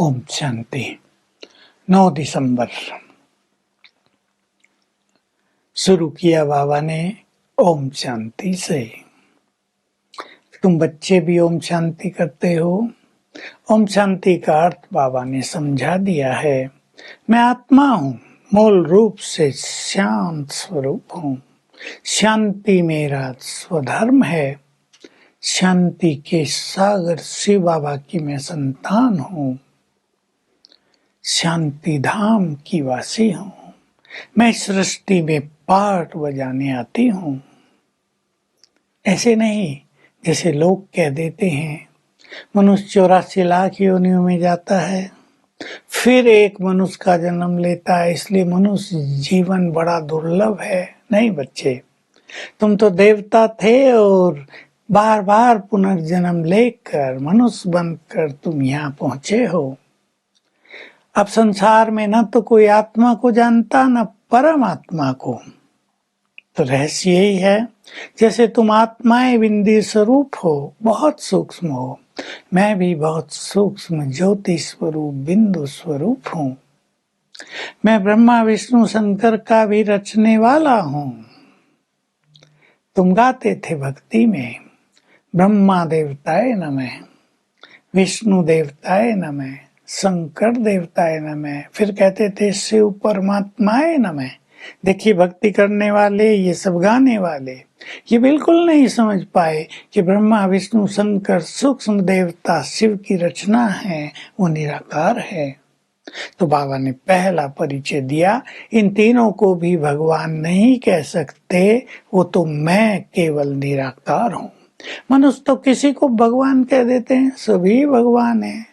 ओम शांति। 9 दिसंबर शुरू किया बाबा ने ओम शांति से। तुम बच्चे भी ओम शांति करते हो। ओम शांति का अर्थ बाबा ने समझा दिया है। मैं आत्मा हूँ, मूल रूप से शांत स्वरूप हूँ। शांति मेरा स्वधर्म है। शांति के सागर शिव बाबा की मैं संतान हूँ। शांति धाम की वासी हूँ। मैं सृष्टि में पाठ बजाने आती हूँ। ऐसे नहीं जैसे लोग कह देते हैं मनुष्य 84 लाख योनियों में जाता है, फिर एक मनुष्य का जन्म लेता है, इसलिए मनुष्य जीवन बड़ा दुर्लभ है। नहीं बच्चे, तुम तो देवता थे और बार बार पुनर्जन्म लेकर मनुष्य बनकर तुम यहाँ पहुंचे हो। अब संसार में न तो कोई आत्मा को जानता न परमात्मा को। तो रहस्य यही है, जैसे तुम आत्माएं बिंदी स्वरूप हो, बहुत सूक्ष्म हो, मैं भी बहुत सूक्ष्म ज्योति स्वरूप बिंदु स्वरूप हूँ। मैं ब्रह्मा विष्णु शंकर का भी रचने वाला हूँ। तुम गाते थे भक्ति में ब्रह्मा देवताय नमः, विष्णु देवताय नमः, शंकर देवताय नमः, फिर कहते थे शिव परमात्माय नमः। देखिए भक्ति करने वाले, ये सब गाने वाले, ये बिल्कुल नहीं समझ पाए कि ब्रह्मा विष्णु शंकर सूक्ष्म देवता शिव की रचना है, वो निराकार है। तो बाबा ने पहला परिचय दिया, इन तीनों को भी भगवान नहीं कह सकते, वो तो मैं केवल निराकार हूँ। मनुष्य तो किसी को भगवान कह देते हैं, सभी भगवान है।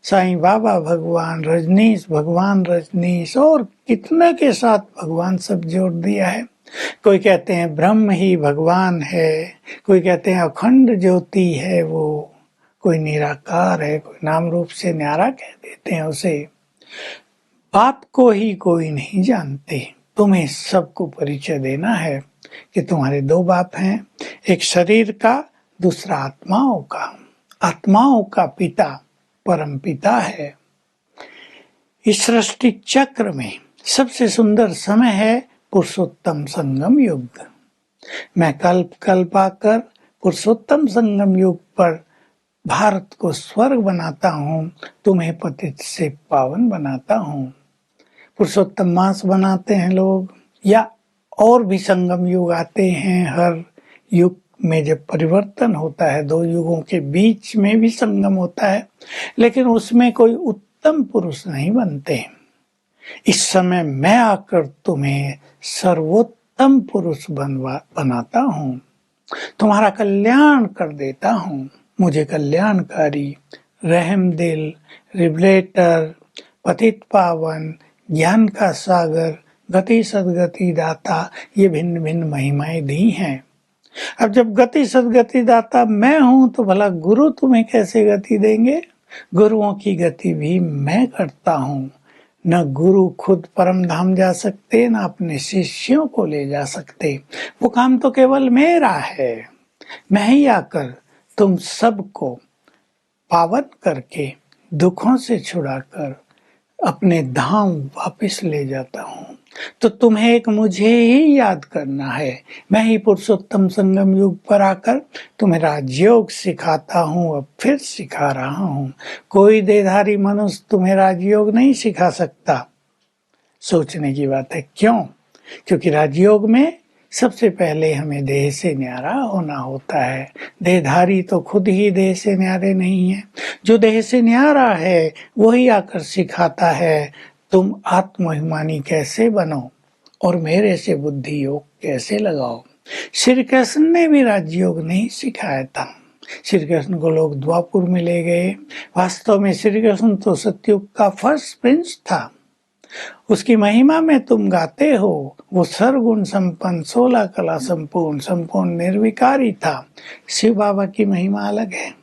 साईं बाबा भगवान, रजनीश भगवान रजनीश, और कितने के साथ भगवान सब जोड़ दिया है। कोई कहते हैं ब्रह्म ही भगवान है, कोई कहते हैं अखंड ज्योति है वो, कोई निराकार है, कोई नाम रूप से न्यारा कह देते हैं उसे। बाप को ही कोई नहीं जानते। तुम्हें सबको परिचय देना है कि तुम्हारे 2 बाप हैं, एक शरीर का, दूसरा आत्माओं का। आत्माओं का पिता परम पिता है। इस सृष्टि चक्र में सबसे सुंदर समय है पुरुषोत्तम संगम युग। मैं कल्प कल्प आकर पुरुषोत्तम संगम युग पर भारत को स्वर्ग बनाता हूँ, तुम्हें पतित से पावन बनाता हूँ। पुरुषोत्तम मास बनाते हैं लोग, या और भी संगम युग आते हैं। हर युग में जब परिवर्तन होता है, 2 युगों के बीच में भी संगम होता है, लेकिन उसमें कोई उत्तम पुरुष नहीं बनते। इस समय मैं आकर तुम्हें सर्वोत्तम पुरुष बनाता हूँ, तुम्हारा कल्याण कर देता हूँ। मुझे कल्याणकारी, रहम दिल, रिवलेटर, पतित पावन, ज्ञान का सागर, गति सदगति दाता, ये भिन्न भिन्न महिमाएं दी हैं। अब जब गति सदगति दाता मैं हूं, तो भला गुरु तुम्हें कैसे गति देंगे? गुरुओं की गति भी मैं करता हूँ। न गुरु खुद परम धाम जा सकते, न अपने शिष्यों को ले जा सकते। वो काम तो केवल मेरा है। मैं ही आकर तुम सबको पावन करके, दुखों से छुड़ाकर अपने धाम वापस ले जाता हूँ। तो तुम्हें एक मुझे ही याद करना है। मैं ही पुरुषोत्तम संगम युग पर आकर तुम्हें राजयोग सिखाता हूँ, अब फिर सिखा रहा हूँ। कोई देहधारी मनुष्य तुम्हें राजयोग नहीं सिखा सकता। सोचने की बात है, क्यों? क्योंकि राजयोग में सबसे पहले हमें देह से न्यारा होना होता है। देहधारी तो खुद ही देह से न्यारे नहीं है। जो देह से न्यारा है वही आकर सिखाता है तुम आत्माभिमानी कैसे बनो और मेरे से बुद्धि योग कैसे लगाओ। श्री कृष्ण ने भी राजयोग नहीं सिखाया था। श्री कृष्ण को लोग द्वापुर में ले गए। वास्तव में श्री कृष्ण तो सतयुग का फर्स्ट प्रिंस था। उसकी महिमा में तुम गाते हो, वो सर्वगुण संपन्न, 16 कला संपूर्ण, संपूर्ण निर्विकारी था। शिव बाबा की महिमा अलग है।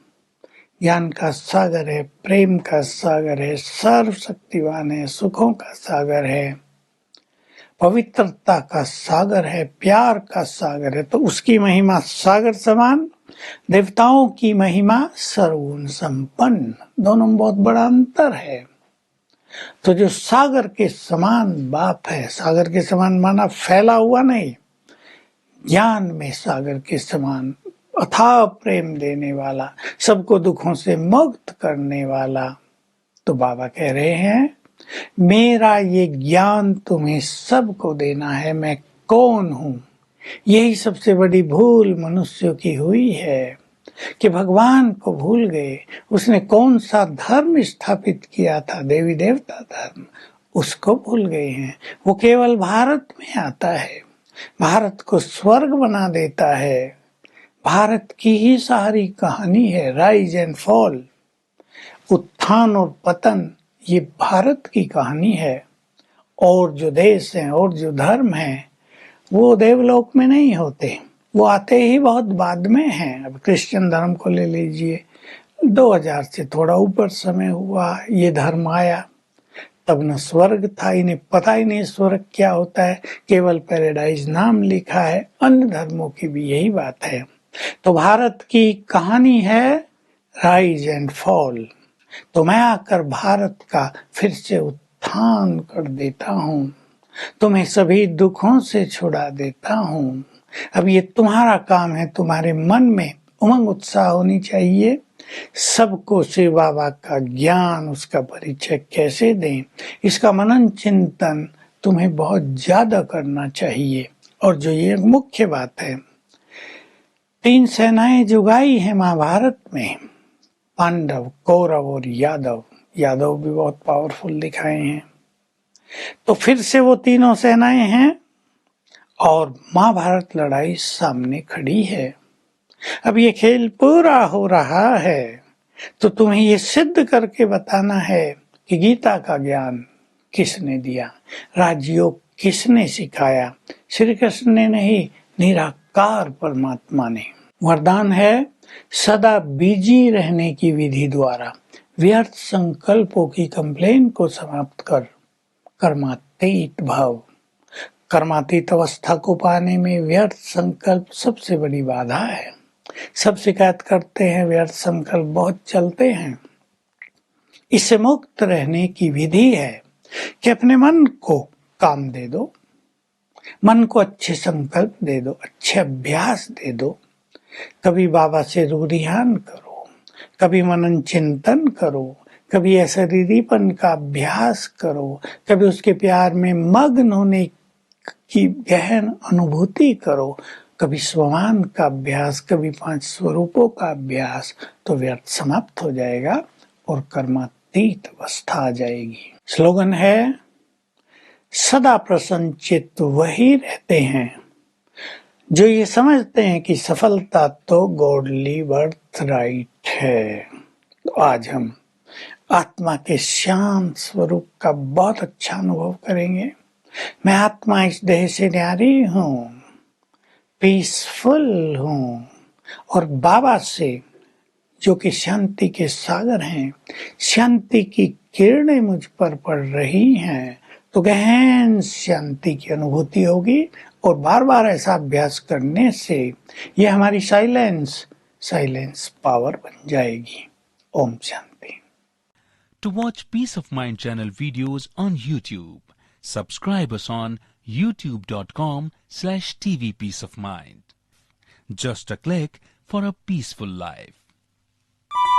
ज्ञान का सागर है, प्रेम का सागर है, सर्वशक्तिवान है, सुखों का सागर है, पवित्रता का सागर है, प्यार का सागर है। तो उसकी महिमा सागर समान, देवताओं की महिमा सर्वगुण संपन्न। दोनों में बहुत बड़ा अंतर है। तो जो सागर के समान बाप है, सागर के समान माना फैला हुआ नहीं, ज्ञान में सागर के समान अथाह प्रेम देने वाला, सबको दुखों से मुक्त करने वाला, तो बाबा कह रहे हैं मेरा ये ज्ञान तुम्हें सबको देना है, मैं कौन हूं। यही सबसे बड़ी भूल मनुष्यों की हुई है कि भगवान को भूल गए। उसने कौन सा धर्म स्थापित किया था, देवी देवता धर्म, उसको भूल गए हैं। वो केवल भारत में आता है, भारत को स्वर्ग बना देता है। भारत की ही सारी कहानी है, राइज एंड फॉल, उत्थान और पतन, ये भारत की कहानी है। और जो देश हैं और जो धर्म हैं वो देवलोक में नहीं होते, वो आते ही बहुत बाद में हैं। अब क्रिश्चियन धर्म को ले लीजिए, 2000 से थोड़ा ऊपर समय हुआ ये धर्म आया, तब न स्वर्ग था, इन्हें पता ही नहीं स्वर्ग क्या होता है, केवल पैराडाइज नाम लिखा है। अन्य धर्मों की भी यही बात है। तो भारत की कहानी है राइज एंड फॉल। तो मैं आकर भारत का फिर से उत्थान कर देता हूँ, तुम्हें सभी दुखों से छुड़ा देता हूँ। अब ये तुम्हारा काम है, तुम्हारे मन में उमंग उत्साह होनी चाहिए। सबको शिव बाबा का ज्ञान, उसका परिचय कैसे दें, इसका मनन चिंतन तुम्हें बहुत ज्यादा करना चाहिए। और जो ये मुख्य बात है, 3 सेनाएं जुगाई है महाभारत में, पांडव, कौरव और यादव। यादव भी बहुत पावरफुल दिखाए हैं। तो फिर से वो तीनों सेनाएं हैं और महाभारत लड़ाई सामने खड़ी है। अब ये खेल पूरा हो रहा है, तो तुम्हें ये सिद्ध करके बताना है कि गीता का ज्ञान किसने दिया, राजयोग किसने सिखाया। श्री कृष्ण ने नहीं, निराकार परमात्मा ने। वरदान है सदा बिजी रहने की विधि द्वारा व्यर्थ संकल्पों की कंप्लेन को समाप्त कर कर्मातीत भाव। कर्मातीत अवस्था को पाने में व्यर्थ संकल्प सबसे बड़ी बाधा है। सब शिकायत करते हैं, व्यर्थ संकल्प बहुत चलते हैं। इससे मुक्त रहने की विधि है कि अपने मन को काम दे दो, मन को अच्छे संकल्प दे दो, अच्छे अभ्यास दे दो। कभी बाबा से रूढ़ियान करो, कभी मनन चिंतन करो, कभी अशरीरीपन का अभ्यास करो, कभी उसके प्यार में मग्न होने की गहन अनुभूति करो, कभी स्वमान का अभ्यास, कभी 5 स्वरूपों का अभ्यास, तो व्यर्थ समाप्त हो जाएगा और कर्मातीत अवस्था आ जाएगी। स्लोगन है सदा प्रसन्न चित्त वही रहते हैं जो ये समझते हैं कि सफलता तो गॉडली बर्थ राइट है। तो आज हम आत्मा के शांत स्वरूप का बहुत अच्छा अनुभव करेंगे। मैं आत्मा इस देह से न्यारी हूँ, पीसफुल हूँ, और बाबा से जो कि शांति के सागर हैं, शांति की किरणें मुझ पर पड़ रही हैं, तो गहन शांति की अनुभूति होगी। और बार बार ऐसा अभ्यास करने से ये हमारी साइलेंस पावर बन जाएगी। Om Shanti. To watch Peace of Mind channel videos on YouTube, subscribe us on youtube.com/tvpeaceofmind. Just a click for a peaceful life.